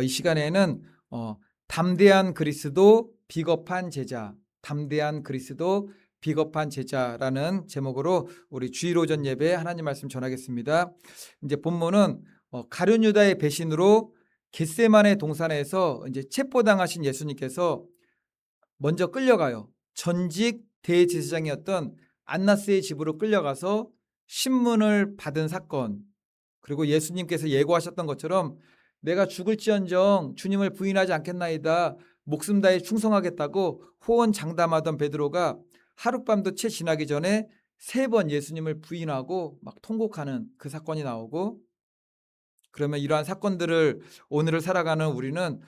이 시간에는 담대한 그리스도 비겁한 제자, 담대한 그리스도 비겁한 제자라는 제목으로 우리 주일 오전 예배에 하나님 말씀 전하겠습니다. 이제 본문은 가룟 유다의 배신으로 겟세마네 동산에서 이제 체포당하신 예수님께서 먼저 끌려가요. 전직 대제사장이었던 안나스의 집으로 끌려가서 신문을 받은 사건, 그리고 예수님께서 예고하셨던 것처럼 내가 죽을지언정 주님을 부인하지 않겠나이다, 목숨 다해 충성하겠다고 호언장담하던 베드로가 하룻밤도 채 지나기 전에 3번 예수님을 부인하고 막 통곡하는 그 사건이 나오고, 그러면 이러한 사건들을 오늘을 살아가는 우리는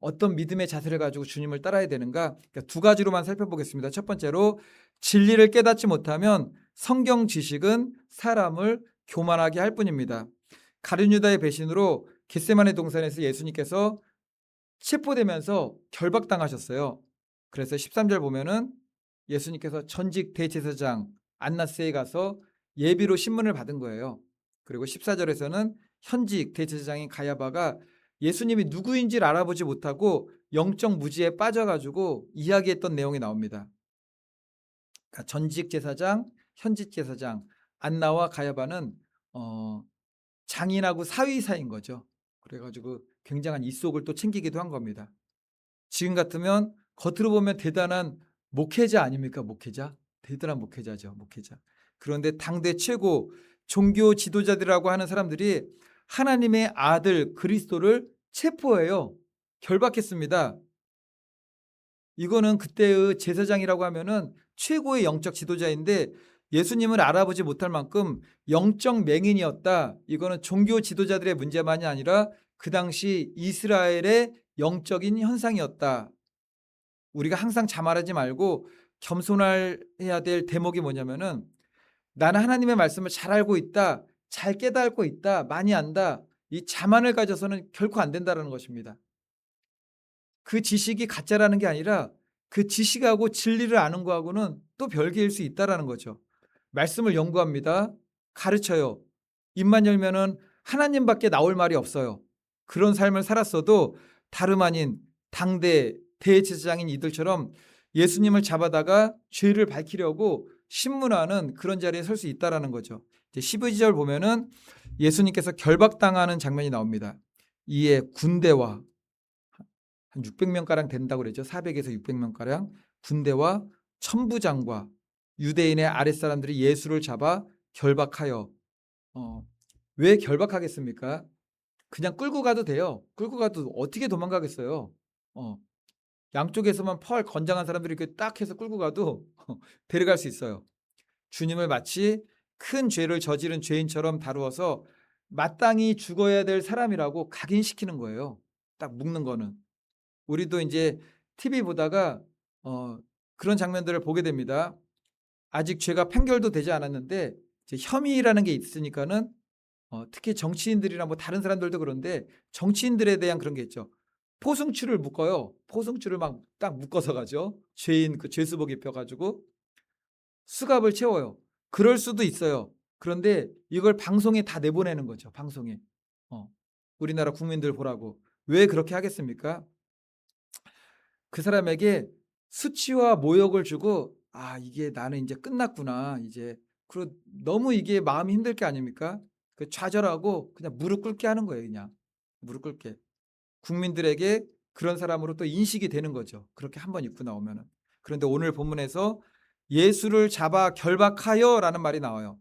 어떤 믿음의 자세를 가지고 주님을 따라야 되는가? 그러니까 2가지로만 살펴보겠습니다. 첫 번째로, 진리를 깨닫지 못하면 성경 지식은 사람을 교만하게 할 뿐입니다. 가룟 유다의 배신으로 겟세마네 동산에서 예수님께서 체포되면서 결박당하셨어요. 그래서 13절 보면은 예수님께서 전직 대제사장 안나스에 가서 예비로 신문을 받은 거예요. 그리고 14절에서는 현직 대제사장인 가야바가 예수님이 누구인지를 알아보지 못하고 영적 무지에 빠져가지고 이야기했던 내용이 나옵니다. 그러니까 전직 제사장, 현직 제사장 안나와 가야바는 장인하고 사위사인 거죠. 그래가지고 굉장한 이속을 또 챙기기도 한 겁니다. 지금 같으면 겉으로 보면 대단한 목회자 아닙니까? 목회자? 대단한 목회자죠. 목회자. 그런데 당대 최고 종교 지도자들이라고 하는 사람들이 하나님의 아들 그리스도를 체포해요. 결박했습니다. 이거는 그때의 제사장이라고 하면은 최고의 영적 지도자인데 예수님을 알아보지 못할 만큼 영적 맹인이었다. 이거는 종교 지도자들의 문제만이 아니라 그 당시 이스라엘의 영적인 현상이었다. 우리가 항상 자만하지 말고 겸손해야 될 대목이 뭐냐면은, 나는 하나님의 말씀을 잘 알고 있다, 잘 깨닫고 있다, 많이 안다, 이 자만을 가져서는 결코 안 된다는 것입니다. 그 지식이 가짜라는 게 아니라 그 지식하고 진리를 아는 거하고는 또 별개일 수 있다라는 거죠. 말씀을 연구합니다. 가르쳐요. 입만 열면은 하나님밖에 나올 말이 없어요. 그런 삶을 살았어도 다름 아닌 당대 대제사장인 이들처럼 예수님을 잡아다가 죄를 밝히려고 신문하는 그런 자리에 설 수 있다라는 거죠. 이제 12절 보면은 예수님께서 결박당하는 장면이 나옵니다. 이에 군대와 한 600명가량 된다고 그러죠. 400에서 600명가량 군대와 천부장과 유대인의 아랫사람들이 예수를 잡아 결박하여, 왜 결박하겠습니까? 그냥 끌고 가도 돼요. 끌고 가도 어떻게 도망가겠어요. 양쪽에서만 펄 건장한 사람들이 이렇게 딱 해서 끌고 가도 데려갈 수 있어요. 주님을 마치 큰 죄를 저지른 죄인처럼 다루어서 마땅히 죽어야 될 사람이라고 각인시키는 거예요. 딱 묶는 거는. 우리도 이제 TV 보다가 그런 장면들을 보게 됩니다. 아직 죄가 판결도 되지 않았는데 이제 혐의라는 게 있으니까는 특히 정치인들이나 뭐 다른 사람들도 그런데 정치인들에 대한 그런 게 있죠. 포승추를 묶어요. 포승추를 막 딱 묶어서 가죠. 죄인 그 죄수복 입혀가지고 수갑을 채워요. 그럴 수도 있어요. 그런데 이걸 방송에 다 내보내는 거죠. 방송에. 우리나라 국민들 보라고. 왜 그렇게 하겠습니까? 그 사람에게 수치와 모욕을 주고, 이게 나는 이제 끝났구나. 이제 그리고 너무 이게 마음이 힘들 게 아닙니까? 그 좌절하고 그냥 무릎 꿇게 하는 거예요. 그냥 무릎 꿇게. 국민들에게 그런 사람으로 또 인식이 되는 거죠. 그렇게 한번 입고 나오면은. 그런데 오늘 본문에서 예수를 잡아 결박하여라는 말이 나와요.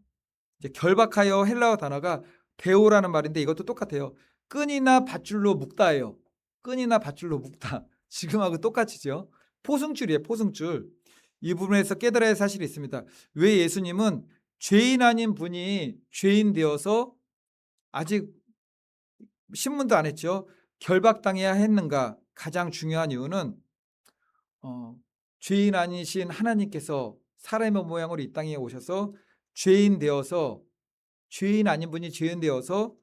이제 결박하여 헬라어 단어가 데오라는 말인데 이것도 똑같아요. 끈이나 밧줄로 묶다예요. 끈이나 밧줄로 묶다. 지금하고 똑같이죠. 포승줄이에요. 포승줄. 이 부분에서 깨달아야 할 사실이 있습니다. 왜 예수님은 죄인 아닌 분이 죄인 되어서 아직 신문도 안 했죠. 결박당해야 했는가? 가장 중요한 이유는 죄인 아니신 하나님께서 사람의 모양으로 이 땅에 오셔서 죄인 되어서, 죄인 아닌 분이 죄인 되어서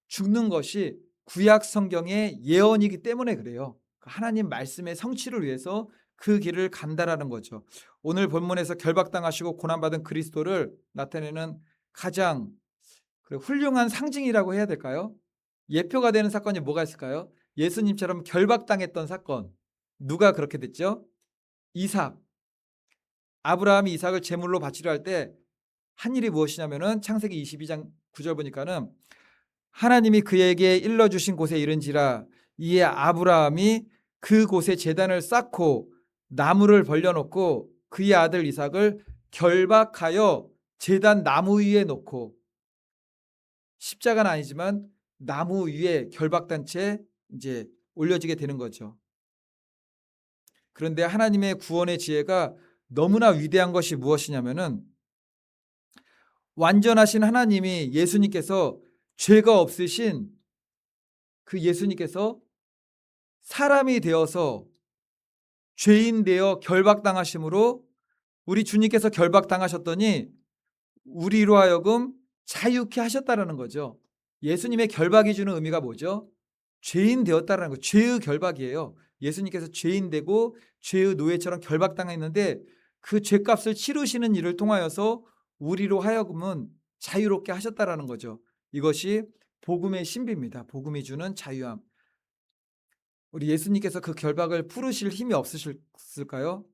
죽는 것이 구약 성경의 예언이기 때문에 그래요. 하나님 말씀의 성취를 위해서 그 길을 간다라는 거죠. 오늘 본문에서 결박당하시고 고난받은 그리스도를 나타내는 가장 훌륭한 상징이라고 해야 될까요? 예표가 되는 사건이 뭐가 있을까요? 예수님처럼 결박당했던 사건. 누가 그렇게 됐죠? 이삭. 아브라함이 이삭을 제물로 바치려 할 때 한 일이 무엇이냐면은 창세기 22장 9절 보니까는 하나님이 그에게 일러주신 곳에 이른지라 이에 아브라함이 그 곳에 제단을 쌓고 나무를 벌려놓고 그의 아들 이삭을 결박하여 제단 나무 위에 놓고, 십자가는 아니지만 나무 위에 결박단 채 이제 올려지게 되는 거죠. 그런데 하나님의 구원의 지혜가 너무나 위대한 것이 무엇이냐면은 완전하신 하나님이 예수님께서 죄가 없으신 그 예수님께서 사람이 되어서 죄인 되어 결박당하심으로 우리 주님께서 결박당하셨더니 우리로 하여금 자유케 하셨다라는 거죠. 예수님의 결박이 주는 의미가 뭐죠? 죄인 되었다라는 거. 죄의 결박이에요. 예수님께서 죄인 되고 죄의 노예처럼 결박당했는데 그 죄값을 치르시는 일을 통하여서 우리로 하여금은 자유롭게 하셨다라는 거죠. 이것이 복음의 신비입니다. 복음이 주는 자유함. 우리 예수님께서 그 결박을 풀으실 힘이 없으실까요?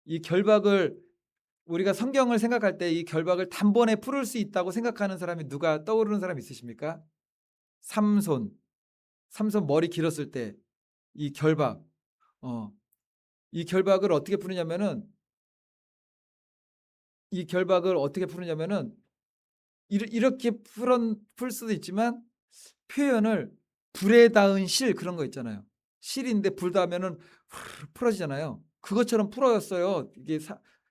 이 결박을 우리가 성경을 생각할 때 이 결박을 단번에 풀을 수 있다고 생각하는 사람이 누가 떠오르는 사람 있으십니까? 삼손 머리 길었을 때 이 결박, 이 결박을 어떻게 푸느냐면은 이렇게 풀 수도 있지만 표현을 불에 닿은 실 그런 거 있잖아요. 실인데 불 닿으면은 풀어지잖아요. 그것처럼 풀어졌어요.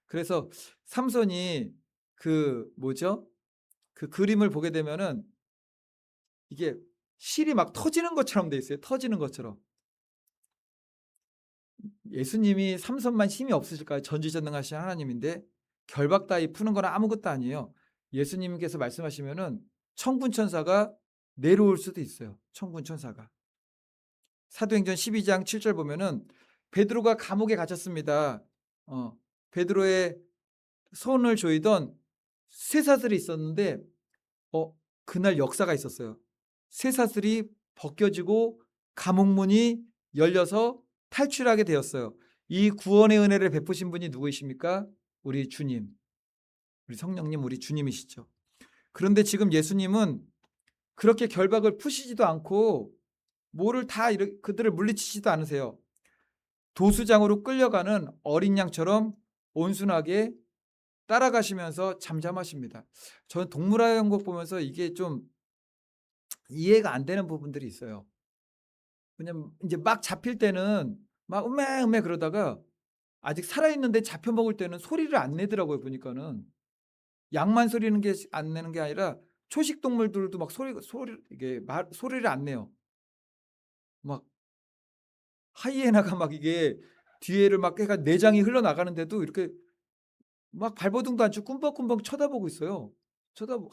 그래서 삼손이 그 뭐죠? 그 그림을 보게 되면은 이게 실이 막 터지는 것처럼 돼 있어요. 터지는 것처럼. 예수님이 삼손만 힘이 없으실까요? 전지전능하신 하나님인데 결박 따위 푸는 건 아무것도 아니에요. 예수님께서 말씀하시면은 천군 천사가 내려올 수도 있어요. 천군 천사가. 사도행전 12장 7절 보면은 베드로가 감옥에 갇혔습니다. 베드로의 손을 조이던 쇠사슬이 있었는데 그날 역사가 있었어요. 쇠사슬이 벗겨지고 감옥문이 열려서 탈출하게 되었어요. 이 구원의 은혜를 베푸신 분이 누구이십니까? 우리 주님, 우리 성령님, 우리 주님이시죠. 그런데 지금 예수님은 그렇게 결박을 푸시지도 않고 뭐를 다 그들을 물리치지도 않으세요. 도수장으로 끌려가는 어린 양처럼 온순하게 따라가시면서 잠잠하십니다. 저는 동물의 왕국 보면서 이게 좀 이해가 안 되는 부분들이 있어요. 왜냐면 이제 막 잡힐 때는 막 음메 그러다가 아직 살아있는데 잡혀 먹을 때는 소리를 안 내더라고요. 보니까는 양만 소리는 게 안 내는 게 아니라 초식 동물들도 막 소리를 안 내요. 막 하이에나가 막 이게 뒤에를 막 해가 내장이 흘러나가는데도 이렇게 막 발버둥도 안 치고 꿈벅꿈벅 쳐다보고 있어요.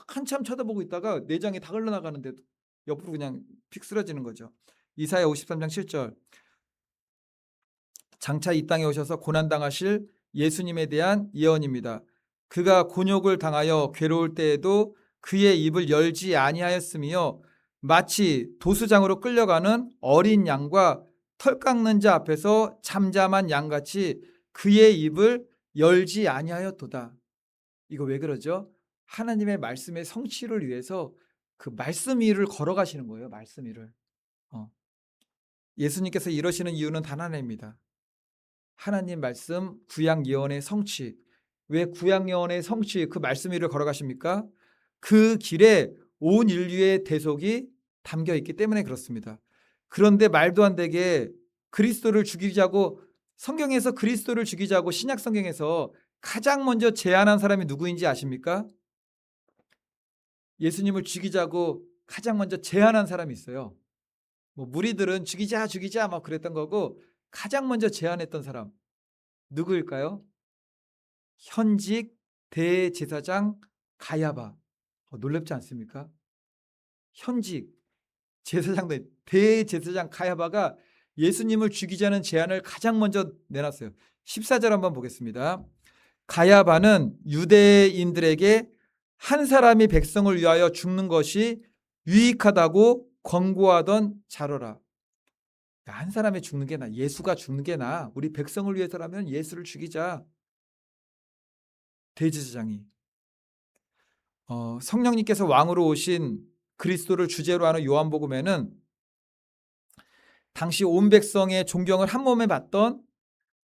한참 쳐다보고 있다가 내장이 다 흘러나가는데도 옆으로 그냥 픽 쓰러지는 거죠. 이사야 53장 7절. 장차 이 땅에 오셔서 고난당하실 예수님에 대한 예언입니다. 그가 곤욕을 당하여 괴로울 때에도 그의 입을 열지 아니하였으며 마치 도수장으로 끌려가는 어린 양과 털 깎는 자 앞에서 잠잠한 양같이 그의 입을 열지 아니하였도다. 이거 왜 그러죠? 하나님의 말씀의 성취를 위해서 그 말씀 위를 걸어가시는 거예요. 말씀 위를. 예수님께서 이러시는 이유는 단 하나입니다. 하나님 말씀 구약 예언의 성취. 왜 구약 예언의 성취 그 말씀 위를 걸어가십니까? 그 길에 온 인류의 대속이 담겨 있기 때문에 그렇습니다. 그런데 말도 안 되게 그리스도를 죽이자고 성경에서 그리스도를 죽이자고 신약 성경에서 가장 먼저 제안한 사람이 누구인지 아십니까? 예수님을 죽이자고 가장 먼저 제안한 사람이 있어요. 뭐 무리들은 죽이자 막 그랬던 거고 가장 먼저 제안했던 사람 누구일까요? 현직 대제사장 가야바. 놀랍지 않습니까? 현직 제사장도 대제사장 가야바가 예수님을 죽이자는 제안을 가장 먼저 내놨어요. 14절 한번 보겠습니다. 가야바는 유대인들에게 한 사람이 백성을 위하여 죽는 것이 유익하다고 권고하던 자로라. 야, 한 사람이 죽는 게 나아. 예수가 죽는 게 나아. 우리 백성을 위해서라면 예수를 죽이자. 대제사장이 성령님께서 왕으로 오신 그리스도를 주제로 하는 요한복음에는 당시 온 백성의 존경을 한 몸에 받던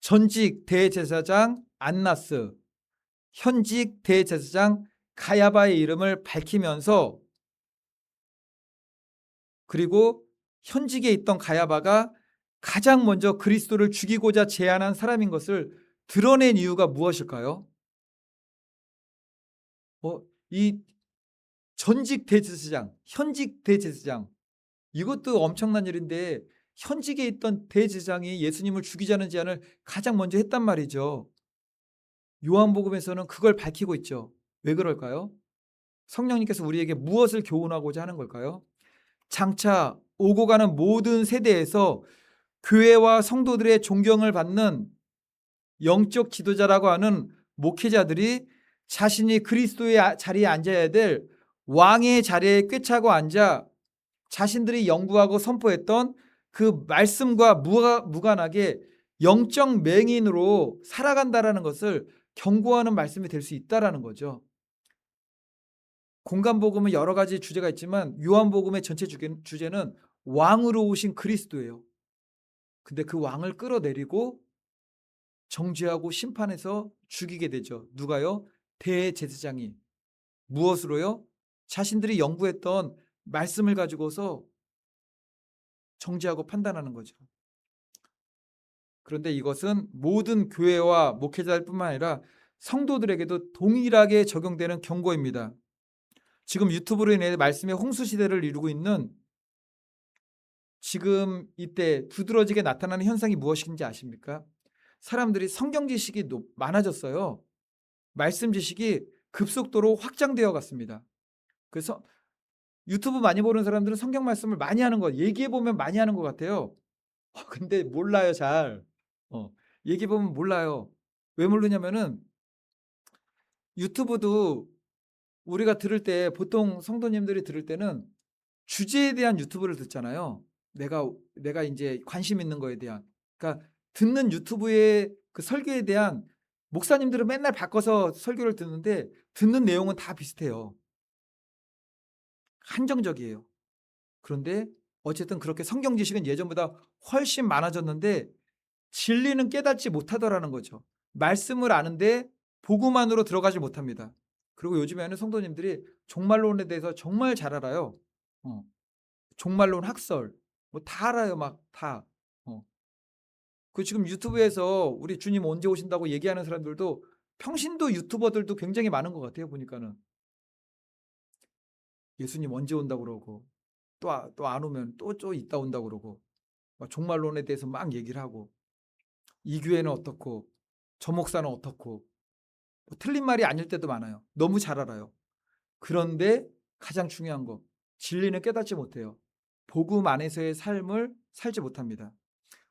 전직 대제사장 안나스, 현직 대제사장 가야바의 이름을 밝히면서, 그리고 현직에 있던 가야바가 가장 먼저 그리스도를 죽이고자 제안한 사람인 것을 드러낸 이유가 무엇일까요? 이 전직 대제사장, 현직 대제사장, 이것도 엄청난 일인데 현직에 있던 대제사장이 예수님을 죽이자는 제안을 가장 먼저 했단 말이죠. 요한복음에서는 그걸 밝히고 있죠. 왜 그럴까요? 성령님께서 우리에게 무엇을 교훈하고자 하는 걸까요? 장차 오고 가는 모든 세대에서 교회와 성도들의 존경을 받는 영적 지도자라고 하는 목회자들이 자신이 그리스도의 자리에 앉아야 될 왕의 자리에 꿰차고 앉아 자신들이 연구하고 선포했던 그 말씀과 무관하게 영적 맹인으로 살아간다라는 것을 경고하는 말씀이 될 수 있다라는 거죠. 공간복음은 여러 가지 주제가 있지만 요한복음의 전체 주제는 왕으로 오신 그리스도예요. 근데 그 왕을 끌어내리고 정죄하고 심판해서 죽이게 되죠. 누가요? 대제사장이. 무엇으로요? 자신들이 연구했던 말씀을 가지고서 정죄하고 판단하는 거죠. 그런데 이것은 모든 교회와 목회자일 뿐만 아니라 성도들에게도 동일하게 적용되는 경고입니다. 지금 유튜브로 인해 말씀의 홍수 시대를 이루고 있는 지금 이때 두드러지게 나타나는 현상이 무엇인지 아십니까? 사람들이 성경 지식이 많아졌어요. 말씀 지식이 급속도로 확장되어 갔습니다. 그래서 유튜브 많이 보는 사람들은 성경 말씀을 많이 하는 거, 얘기해 보면 많이 하는 것 같아요. 근데 몰라요, 잘. 얘기해 보면 몰라요. 왜 모르냐면은 유튜브도 우리가 들을 때, 보통 성도님들이 들을 때는 주제에 대한 유튜브를 듣잖아요. 내가 이제 관심 있는 거에 대한. 그러니까 듣는 유튜브의 그 설교에 대한, 목사님들은 맨날 바꿔서 설교를 듣는데 듣는 내용은 다 비슷해요. 한정적이에요. 그런데 어쨌든 그렇게 성경 지식은 예전보다 훨씬 많아졌는데 진리는 깨닫지 못하더라는 거죠. 말씀을 아는데 복음만으로 들어가지 못합니다. 그리고 요즘에는 성도님들이 종말론에 대해서 정말 잘 알아요. 종말론 학설 뭐 다 알아요, 막 다. 그 지금 유튜브에서 우리 주님 언제 오신다고 얘기하는 사람들도 평신도 유튜버들도 굉장히 많은 것 같아요. 보니까는 예수님 언제 온다고 그러고 또 안 오면 또 있다 온다고 그러고 막 종말론에 대해서 막 얘기를 하고 이 교회는 어떻고 저 목사는 어떻고 뭐 틀린 말이 아닐 때도 많아요. 너무 잘 알아요. 그런데 가장 중요한 거, 진리는 깨닫지 못해요. 복음 안에서의 삶을 살지 못합니다.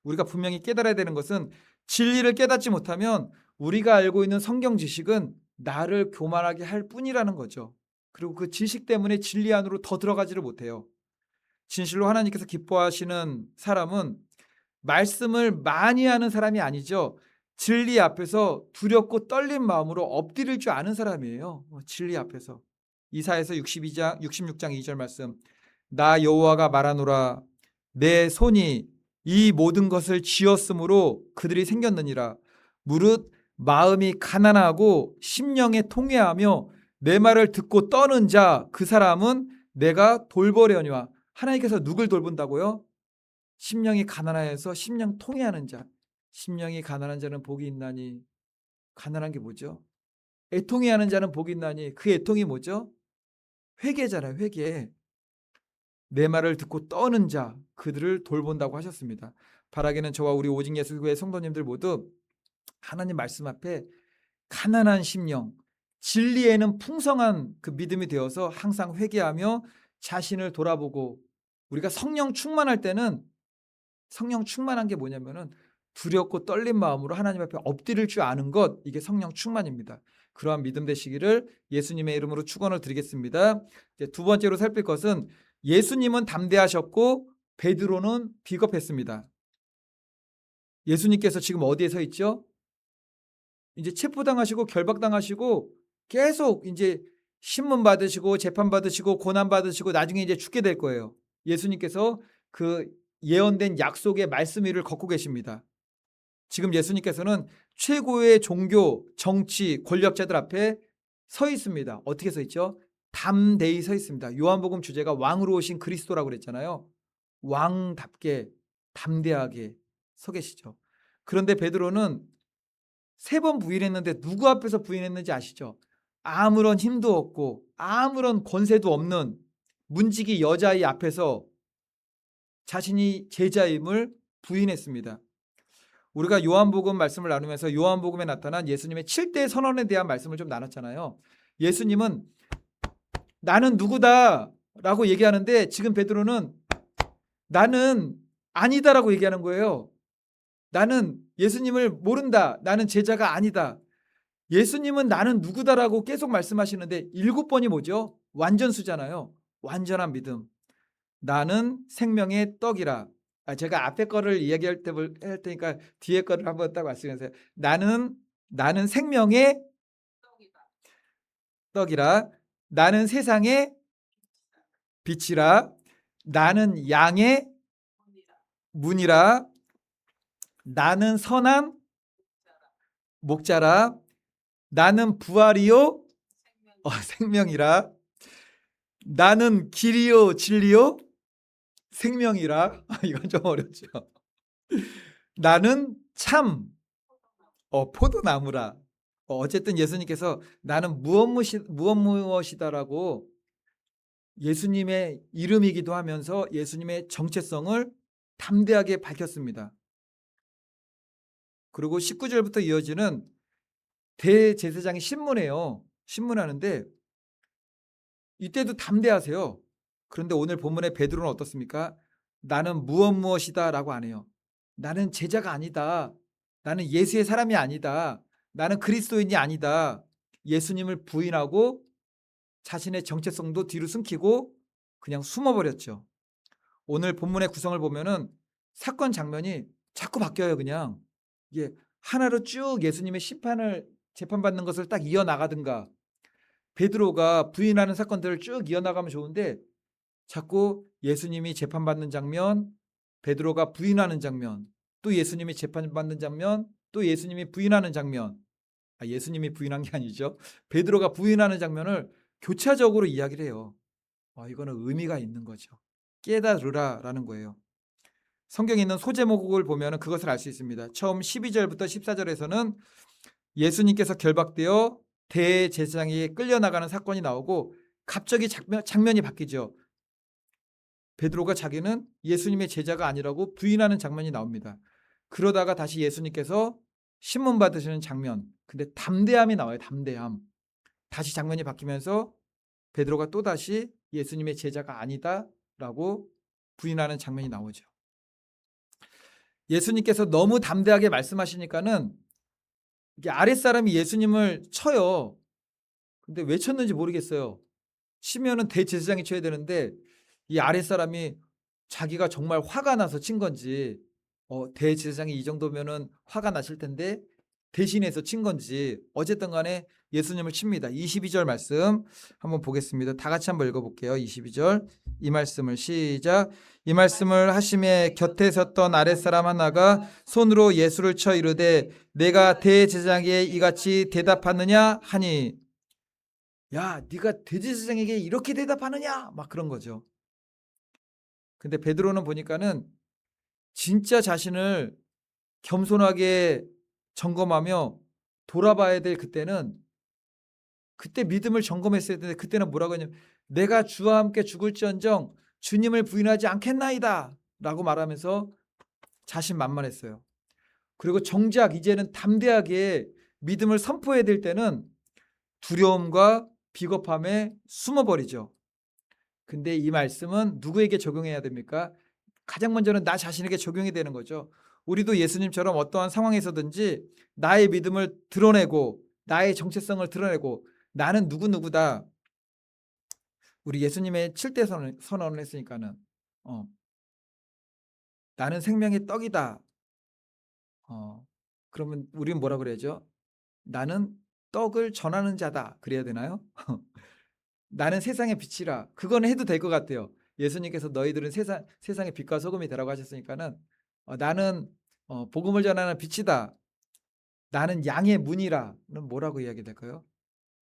우리가 분명히 깨달아야 되는 것은 진리를 깨닫지 못하면 우리가 알고 있는 성경 지식은 나를 교만하게 할 뿐이라는 거죠. 그리고 그 지식 때문에 진리 안으로 더 들어가지를 못해요. 진실로 하나님께서 기뻐하시는 사람은 말씀을 많이 하는 사람이 아니죠. 진리 앞에서 두렵고 떨린 마음으로 엎드릴 줄 아는 사람이에요. 진리 앞에서. 이사야서 66장 2절 말씀. 나 여호와가 말하노라. 내 손이 이 모든 것을 지었으므로 그들이 생겼느니라. 무릇 마음이 가난하고 심령에 통회하며 내 말을 듣고 떠는 자, 그 사람은 내가 돌보려니와. 하나님께서 누굴 돌본다고요? 심령이 가난하여서 심령 통회하는 자. 심령이 가난한 자는 복이 있나니. 가난한 게 뭐죠? 애통해하는 자는 복이 있나니. 그 애통이 뭐죠? 회개잖아요, 회개. 내 말을 듣고 떠는 자, 그들을 돌본다고 하셨습니다. 바라기는 저와 우리 오직 예수교회 성도님들 모두 하나님 말씀 앞에 가난한 심령, 진리에는 풍성한 그 믿음이 되어서 항상 회개하며 자신을 돌아보고, 우리가 성령 충만할 때는, 성령 충만한 게 뭐냐면은 두렵고 떨린 마음으로 하나님 앞에 엎드릴 줄 아는 것, 이게 성령 충만입니다. 그러한 믿음 되시기를 예수님의 이름으로 축원을 드리겠습니다. 이제 두 번째로 살필 것은 예수님은 담대하셨고 베드로는 비겁했습니다. 예수님께서 지금 어디에 서 있죠? 이제 체포당하시고 결박당하시고 계속 이제 신문 받으시고 재판 받으시고 고난 받으시고 나중에 이제 죽게 될 거예요. 예수님께서 그 예언된 약속의 말씀 위를 걷고 계십니다. 지금 예수님께서는 최고의 종교, 정치, 권력자들 앞에 서 있습니다. 어떻게 서 있죠? 담대히 서 있습니다. 요한복음 주제가 왕으로 오신 그리스도라고 그랬잖아요. 왕답게 담대하게 서 계시죠. 그런데 베드로는 3번 부인했는데 누구 앞에서 부인했는지 아시죠? 아무런 힘도 없고 아무런 권세도 없는 문지기 여자의 앞에서 자신이 제자임을 부인했습니다. 우리가 요한복음 말씀을 나누면서 요한복음에 나타난 예수님의 7대 선언에 대한 말씀을 좀 나눴잖아요. 예수님은 나는 누구다 라고 얘기하는데 지금 베드로는 나는 아니다라고 얘기하는 거예요. 나는 예수님을 모른다. 나는 제자가 아니다. 예수님은 나는 누구다라고 계속 말씀하시는데 7번이 뭐죠? 완전수잖아요. 완전한 믿음. 나는 생명의 떡이라. 제가 앞에 거를 이야기할 때 할 테니까 뒤에 거를 한번 딱 말씀하세요. 나는 생명의 떡이라. 나는 세상의 빛이라. 나는 양의 문이라. 나는 선한 목자라. 나는 부활이요 생명이라. 나는 길이요 진리요 생명이라. 이건 좀 어렵죠. 나는 참 포도나무라. 어쨌든 예수님께서 나는 무엇무엇이다라고 예수님의 이름이기도 하면서 예수님의 정체성을 담대하게 밝혔습니다. 그리고 19절부터 이어지는 대제사장이 신문해요. 신문하는데 이때도 담대하세요. 그런데 오늘 본문의 베드로는 어떻습니까? 나는 무엇이다 라고 안 해요. 나는 제자가 아니다. 나는 예수의 사람이 아니다. 나는 그리스도인이 아니다. 예수님을 부인하고 자신의 정체성도 뒤로 숨기고 그냥 숨어버렸죠. 오늘 본문의 구성을 보면은 사건 장면이 자꾸 바뀌어요. 그냥 이게 하나로 쭉 예수님의 심판을 재판받는 것을 딱 이어나가든가 베드로가 부인하는 사건들을 쭉 이어나가면 좋은데 자꾸 예수님이 재판받는 장면, 베드로가 부인하는 장면, 또 예수님이 재판받는 장면, 또 예수님이 부인하는 장면. 예수님이 부인한 게 아니죠. 베드로가 부인하는 장면을 교차적으로 이야기를 해요. 이거는 의미가 있는 거죠. 깨달으라라는 거예요. 성경에 있는 소제목을 보면 그것을 알 수 있습니다. 처음 12절부터 14절에서는 예수님께서 결박되어 대제사장에게 끌려나가는 사건이 나오고 갑자기 장면이 바뀌죠. 베드로가 자기는 예수님의 제자가 아니라고 부인하는 장면이 나옵니다. 그러다가 다시 예수님께서 신문 받으시는 장면. 근데 담대함이 나와요. 담대함. 다시 장면이 바뀌면서 베드로가 또다시 예수님의 제자가 아니다라고 부인하는 장면이 나오죠. 예수님께서 너무 담대하게 말씀하시니까는 이게 아랫사람이 예수님을 쳐요. 근데 왜 쳤는지 모르겠어요. 치면은 대제사장이 쳐야 되는데 이 아랫사람이 자기가 정말 화가 나서 친 건지 대제사장이 이 정도면은 화가 나실 텐데 대신해서 친 건지 어쨌든 간에 예수님을 칩니다. 22절 말씀 한번 보겠습니다. 다 같이 한번 읽어볼게요. 22절 이 말씀을 시작. 이 말씀을 하심에 곁에 섰던 아랫사람 하나가 손으로 예수를 쳐 이르되 내가 대제사장에게 이같이 대답하느냐 하니 야 네가 대제사장에게 이렇게 대답하느냐 막 그런 거죠. 근데 베드로는 보니까는 진짜 자신을 겸손하게 점검하며 돌아봐야 될 그때는 그때 믿음을 점검했어야 되는데 그때는 뭐라고 했냐면 내가 주와 함께 죽을지언정 주님을 부인하지 않겠나이다 라고 말하면서 자신만만했어요. 그리고 정작 이제는 담대하게 믿음을 선포해야 될 때는 두려움과 비겁함에 숨어버리죠. 근데 이 말씀은 누구에게 적용해야 됩니까? 가장 먼저는 나 자신에게 적용이 되는 거죠. 우리도 예수님처럼 어떠한 상황에서든지 나의 믿음을 드러내고 나의 정체성을 드러내고 나는 누구누구다. 우리 예수님의 7대 선언을 했으니까는 나는 생명의 떡이다. 어 그러면 우리는 뭐라 그래야죠? "나는 떡을 전하는 자다." 그래야 되나요? "나는 세상의 빛이라." 그거는 해도 될 것 같아요. 예수님께서 "너희들은 세상의 빛과 소금이 되라고 하셨으니까는 나는 복음을 전하는 빛이다. 나는 양의 문이라."는 뭐라고 이야기될까요?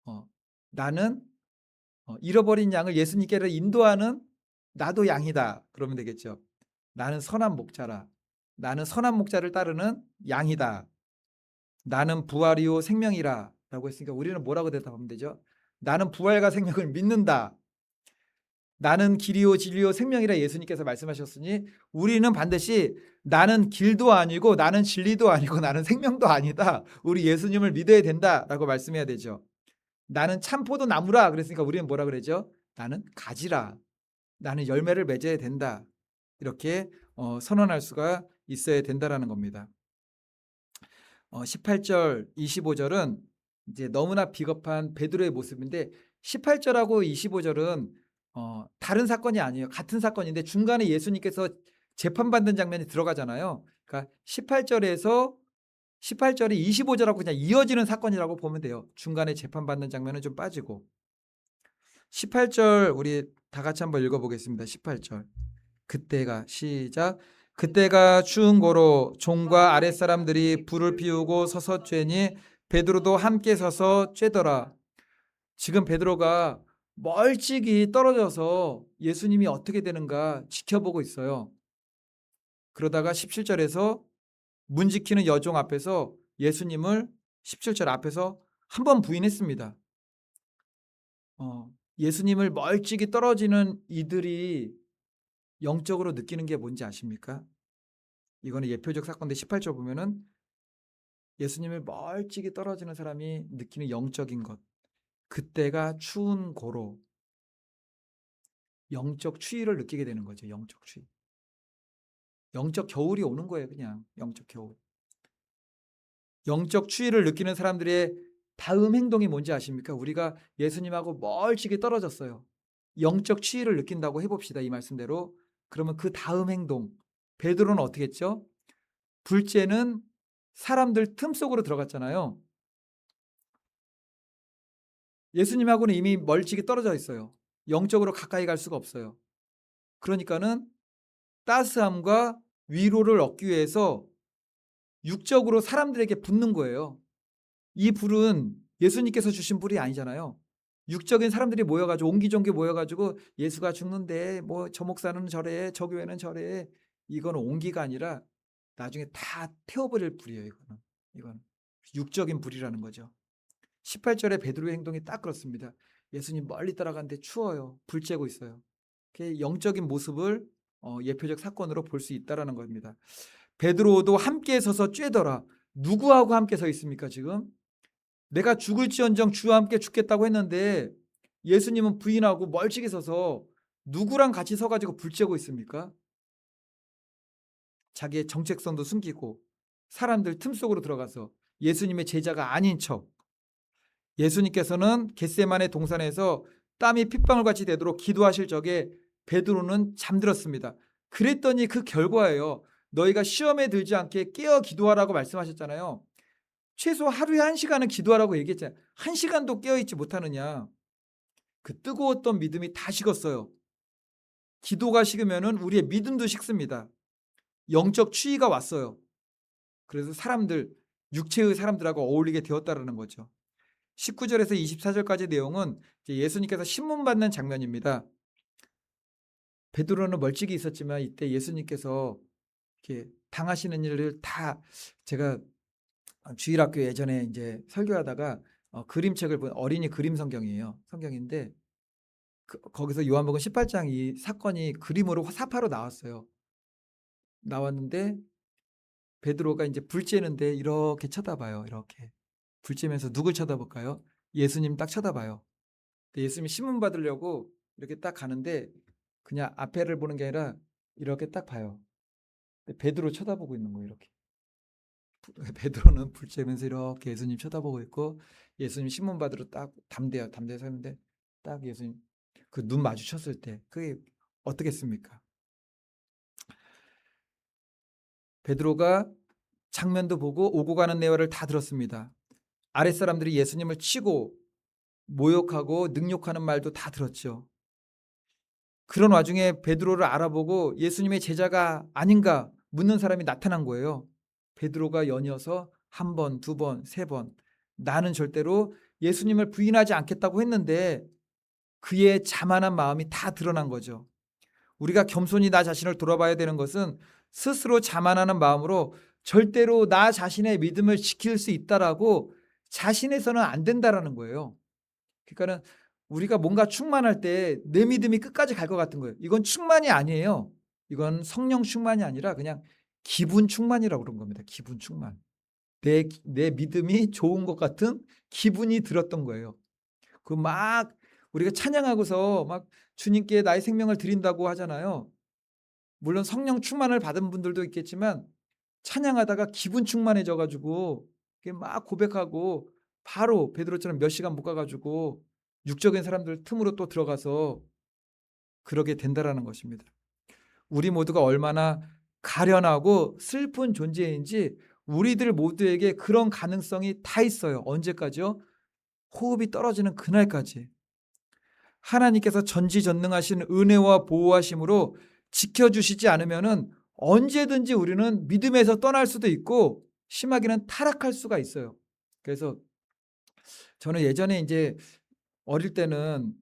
어 "나는 잃어버린 양을 예수님께로 인도하는 나도 양이다." 그러면 되겠죠. "나는 선한 목자라. 나는 선한 목자를 따르는 양이다. 나는 부활이요 생명이라."라고 했으니까 우리는 뭐라고 대답하면 되죠? "나는 부활과 생명을 믿는다. 나는 길이요 진리요 생명이라." 예수님께서 말씀하셨으니 우리는 반드시 "나는 길도 아니고 나는 진리도 아니고 나는 생명도 아니다. 우리 예수님을 믿어야 된다."라고 말씀해야 되죠. "나는 참포도 나무라." 그랬으니까 우리는 뭐라 그러죠? "나는 가지라. 나는 열매를 맺어야 된다." 이렇게 선언할 수가 있어야 된다라는 겁니다. 18절, 25절은 이제 너무나 비겁한 베드로의 모습인데 18절하고 25절은 다른 사건이 아니에요. 같은 사건인데 중간에 예수님께서 재판받는 장면이 들어가잖아요. 그러니까 18절이 25절하고 그냥 이어지는 사건이라고 보면 돼요. 중간에 재판받는 장면은 좀 빠지고. 18절 우리 다 같이 한번 읽어보겠습니다. 18절. 그때가 시작. 그때가 추운 고로 종과 아랫사람들이 불을 피우고 서서 쬐니 베드로도 함께 서서 쬐더라. 지금 베드로가 멀찍이 떨어져서 예수님이 어떻게 되는가 지켜보고 있어요. 그러다가 17절에서 문 지키는 여종 앞에서 예수님을 17절 앞에서 한 번 부인했습니다. 예수님을 멀찍이 떨어지는 이들이 영적으로 느끼는 게 뭔지 아십니까? 이거는 예표적 사건인데 18절 보면은 예수님을 멀찍이 떨어지는 사람이 느끼는 영적인 것. 그때가 추운 고로 영적 추위를 느끼게 되는 거죠. 영적 추위. 영적 겨울이 오는 거예요. 그냥 영적 겨울. 영적 추위를 느끼는 사람들의 다음 행동이 뭔지 아십니까? 우리가 예수님하고 멀찍이 떨어졌어요. 영적 추위를 느낀다고 해봅시다. 이 말씀대로. 그러면 그 다음 행동. 베드로는 어떻게 했죠? 둘째는 사람들 틈 속으로 들어갔잖아요. 예수님하고는 이미 멀찍이 떨어져 있어요. 영적으로 가까이 갈 수가 없어요. 그러니까는 따스함과 위로를 얻기 위해서 육적으로 사람들에게 붙는 거예요. 이 불은 예수님께서 주신 불이 아니잖아요. 육적인 사람들이 모여가지고 옹기종기 모여가지고 예수가 죽는데 뭐 저 목사는 저래 저 교회는 저래 이거는 옹기가 아니라 나중에 다 태워버릴 불이에요. 이건 육적인 불이라는 거죠. 18절에 베드로의 행동이 딱 그렇습니다. 예수님 멀리 따라가는데 추워요. 불 쬐고 있어요. 영적인 모습을 예표적 사건으로 볼 수 있다라는 겁니다. 베드로도 함께 서서 쬐더라. 누구하고 함께 서 있습니까 지금? 내가 죽을지언정 주와 함께 죽겠다고 했는데 예수님은 부인하고 멀찍이 서서 누구랑 같이 서가지고 불 쬐고 있습니까? 자기의 정체성도 숨기고 사람들 틈 속으로 들어가서 예수님의 제자가 아닌 척. 예수님께서는 겟세마네 동산에서 땀이 핏방울같이 되도록 기도하실 적에 베드로는 잠들었습니다. 그랬더니 그 결과예요. 너희가 시험에 들지 않게 깨어 기도하라고 말씀하셨잖아요. 최소 하루에 1시간은 기도하라고 얘기했잖아요. 1시간도 깨어있지 못하느냐. 그 뜨거웠던 믿음이 다 식었어요. 기도가 식으면 우리의 믿음도 식습니다. 영적 추위가 왔어요. 그래서 육체의 사람들하고 어울리게 되었다는 거죠. 19절에서 24절까지 내용은 예수님께서 신문 받는 장면입니다. 베드로는 멀찍이 있었지만 이때 예수님께서 이렇게 당하시는 일을 다 제가 주일학교 예전에 이제 설교하다가 그림책을 본 어린이 그림 성경이에요. 성경인데 거기서 요한복음 18장 이 사건이 그림으로 사파로 나왔어요. 나왔는데 베드로가 이제 불 쬐는데 이렇게 쳐다봐요. 이렇게 불 쬐면서 누굴 쳐다볼까요? 예수님 딱 쳐다봐요. 예수님이 신문 받으려고 이렇게 딱 가는데 그냥 앞에를 보는 게 아니라 이렇게 딱 봐요. 베드로 쳐다보고 있는 거예요. 이렇게. 베드로는 불 쬐면서 이렇게 예수님 쳐다보고 있고 예수님 신문 받으러 딱 담대요. 담대에 서 있는데 딱 예수님 그 눈 마주쳤을 때 그게 어떻겠습니까? 베드로가 장면도 보고 오고 가는 내화를 다 들었습니다. 아랫사람들이 예수님을 치고 모욕하고 능욕하는 말도 다 들었죠. 그런 와중에 베드로를 알아보고 예수님의 제자가 아닌가 묻는 사람이 나타난 거예요. 베드로가 연이어서 한 번, 두 번, 세 번 나는 절대로 예수님을 부인하지 않겠다고 했는데 그의 자만한 마음이 다 드러난 거죠. 우리가 겸손히 나 자신을 돌아봐야 되는 것은 스스로 자만하는 마음으로 절대로 나 자신의 믿음을 지킬 수 있다라고 자신해서는 안 된다라는 거예요. 그러니까는 우리가 뭔가 충만할 때 내 믿음이 끝까지 갈 것 같은 거예요. 이건 충만이 아니에요. 이건 성령 충만이 아니라 그냥 기분 충만이라고 그런 겁니다. 기분 충만. 내 믿음이 좋은 것 같은 기분이 들었던 거예요. 그 막 우리가 찬양하고서 막 주님께 나의 생명을 드린다고 하잖아요. 물론 성령 충만을 받은 분들도 있겠지만 찬양하다가 기분 충만해져 가지고 막 고백하고 바로 베드로처럼 몇 시간 못 가 가지고 육적인 사람들 틈으로 또 들어가서 그러게 된다라는 것입니다. 우리 모두가 얼마나 가련하고 슬픈 존재인지 우리들 모두에게 그런 가능성이 다 있어요. 언제까지요? 호흡이 떨어지는 그날까지. 하나님께서 전지전능하신 은혜와 보호하심으로 지켜주시지 않으면은 언제든지 우리는 믿음에서 떠날 수도 있고 심하게는 타락할 수가 있어요. 그래서 저는 예전에 이제 어릴 때는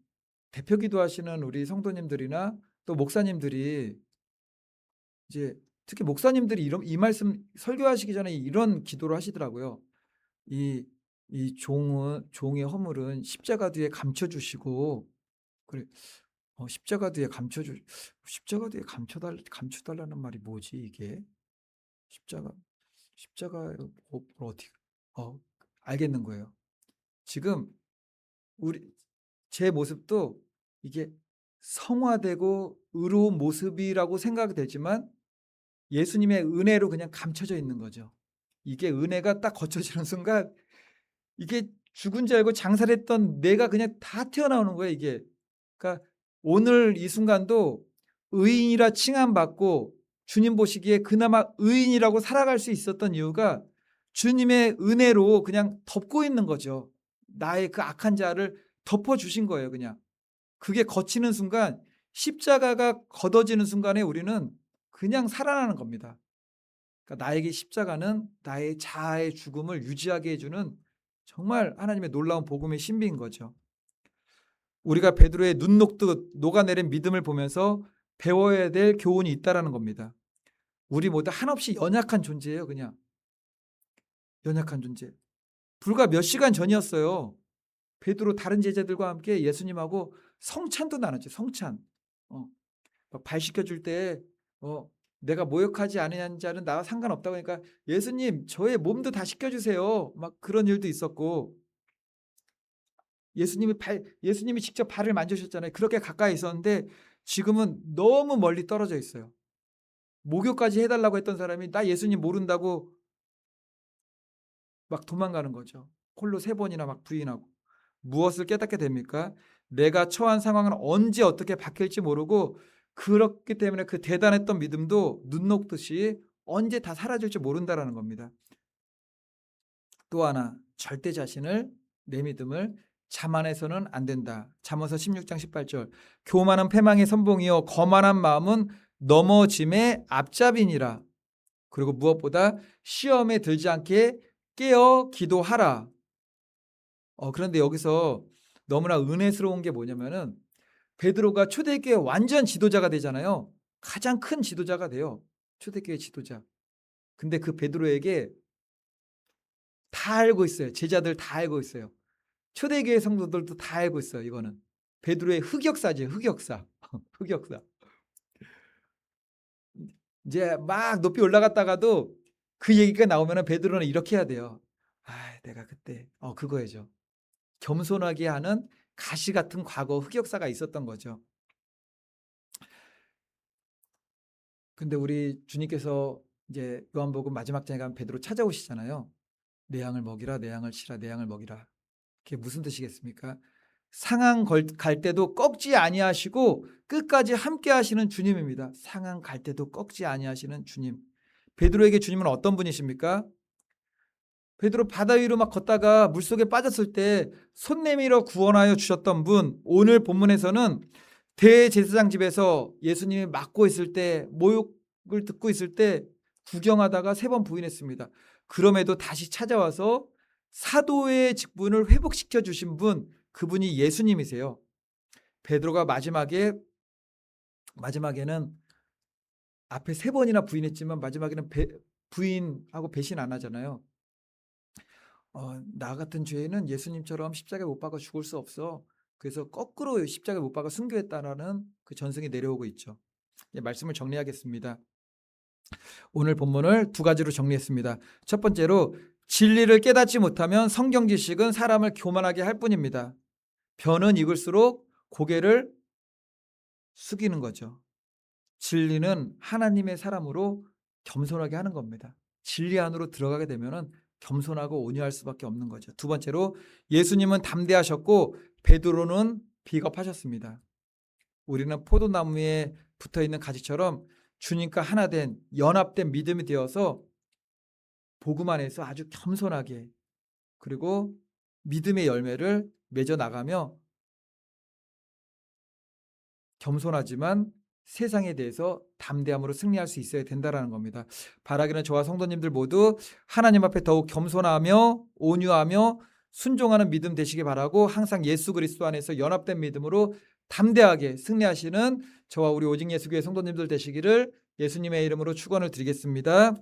대표 기도하시는 우리 성도님들이나 또 목사님들이 이제 특히 목사님들이 이 말씀 설교하시기 전에 이런 기도를 하시더라고요. 이 종의 허물은 십자가 뒤에 감춰주시고 그래 십자가 뒤에 십자가 뒤에 감춰달라는 말이 뭐지 이게 십자가 어떻게 알겠는 거예요. 지금 제 모습도 이게 성화되고 의로운 모습이라고 생각이 되지만 예수님의 은혜로 그냥 감춰져 있는 거죠. 이게 은혜가 딱 거쳐지는 순간 이게 죽은 줄 알고 장사를 했던 내가 그냥 다 튀어나오는 거예요, 이게. 그러니까 오늘 이 순간도 의인이라 칭함받고 주님 보시기에 그나마 의인이라고 살아갈 수 있었던 이유가 주님의 은혜로 그냥 덮고 있는 거죠. 나의 그 악한 자를 덮어주신 거예요, 그냥. 그게 거치는 순간 십자가가 걷어지는 순간에 우리는 그냥 살아나는 겁니다. 그러니까 나에게 십자가는 나의 자아의 죽음을 유지하게 해주는 정말 하나님의 놀라운 복음의 신비인 거죠. 우리가 베드로의 눈 녹듯 녹아내린 믿음을 보면서 배워야 될 교훈이 있다라는 겁니다. 우리 모두 한없이 연약한 존재예요. 그냥 연약한 존재. 불과 몇 시간 전이었어요. 베드로 다른 제자들과 함께 예수님하고 성찬도 나눴죠. 성찬. 발 씻겨줄 때 내가 모욕하지 않은 자는 나와 상관없다고 하니까 예수님 저의 몸도 다 씻겨주세요. 막 그런 일도 있었고 예수님이 직접 발을 만지셨잖아요. 그렇게 가까이 있었는데 지금은 너무 멀리 떨어져 있어요. 목욕까지 해달라고 했던 사람이 나 예수님 모른다고 막 도망가는 거죠. 홀로 3번이나 막 부인하고. 무엇을 깨닫게 됩니까? 내가 처한 상황은 언제 어떻게 바뀔지 모르고 그렇기 때문에 그 대단했던 믿음도 눈 녹듯이 언제 다 사라질지 모른다라는 겁니다. 또 하나 절대 내 믿음을 자만해서는 안 된다. 잠언서 16장 18절 교만은 패망의 선봉이요 거만한 마음은 넘어짐의 앞잡이니라. 그리고 무엇보다 시험에 들지 않게 깨어 기도하라. 그런데 여기서 너무나 은혜스러운 게 뭐냐면은 베드로가 초대교회 완전 지도자가 되잖아요. 가장 큰 지도자가 돼요. 초대교회 지도자. 근데 그 베드로에게 다 알고 있어요. 제자들 다 알고 있어요. 초대교회 성도들도 다 알고 있어요. 이거는 베드로의 흑역사지, 흑역사. 흑역사. 이제 막 높이 올라갔다가도 그 얘기가 나오면 베드로는 이렇게 해야 돼요. 내가 그때 그거죠. 겸손하게 하는 가시 같은 과거 흑역사가 있었던 거죠. 근데 우리 주님께서 이제 요한복음 마지막 장에 가면 베드로 찾아오시잖아요. 내 양을 먹이라, 내 양을 치라, 내 양을 먹이라. 그게 무슨 뜻이겠습니까? 상한 갈 때도 꺾지 아니하시고 끝까지 함께 하시는 주님입니다. 상한 갈 때도 꺾지 아니하시는 주님. 베드로에게 주님은 어떤 분이십니까? 베드로 바다 위로 막 걷다가 물속에 빠졌을 때 손 내밀어 구원하여 주셨던 분. 오늘 본문에서는 대제사장 집에서 예수님이 맞고 있을 때, 모욕을 듣고 있을 때 구경하다가 3번 부인했습니다. 그럼에도 다시 찾아와서 사도의 직분을 회복시켜 주신 분, 그분이 예수님이세요. 베드로가 마지막에는 앞에 3번이나 부인했지만 마지막에는 부인하고 배신 안 하잖아요. 나 같은 죄인은 예수님처럼 십자가에 못 박아 죽을 수 없어. 그래서 거꾸로 십자가에 못 박아 순교했다라는 그 전승이 내려오고 있죠. 말씀을 정리하겠습니다. 오늘 본문을 2가지로 정리했습니다. 첫 번째로, 진리를 깨닫지 못하면 성경 지식은 사람을 교만하게 할 뿐입니다. 변은 익을수록 고개를 숙이는 거죠. 진리는 하나님의 사람으로 겸손하게 하는 겁니다. 진리 안으로 들어가게 되면은 겸손하고 온유할 수밖에 없는 거죠. 2번째로, 예수님은 담대하셨고 베드로는 비겁하셨습니다. 우리는 포도나무에 붙어있는 가지처럼 주님과 하나 된 연합된 믿음이 되어서 복음 안에서 아주 겸손하게, 그리고 믿음의 열매를 맺어 나가며 겸손하지만 세상에 대해서 담대함으로 승리할 수 있어야 된다라는 겁니다. 바라기는 저와 성도님들 모두 하나님 앞에 더욱 겸손하며 온유하며 순종하는 믿음 되시기 바라고, 항상 예수 그리스도 안에서 연합된 믿음으로 담대하게 승리하시는 저와 우리 오직 예수교회 성도님들 되시기를 예수님의 이름으로 축원을 드리겠습니다.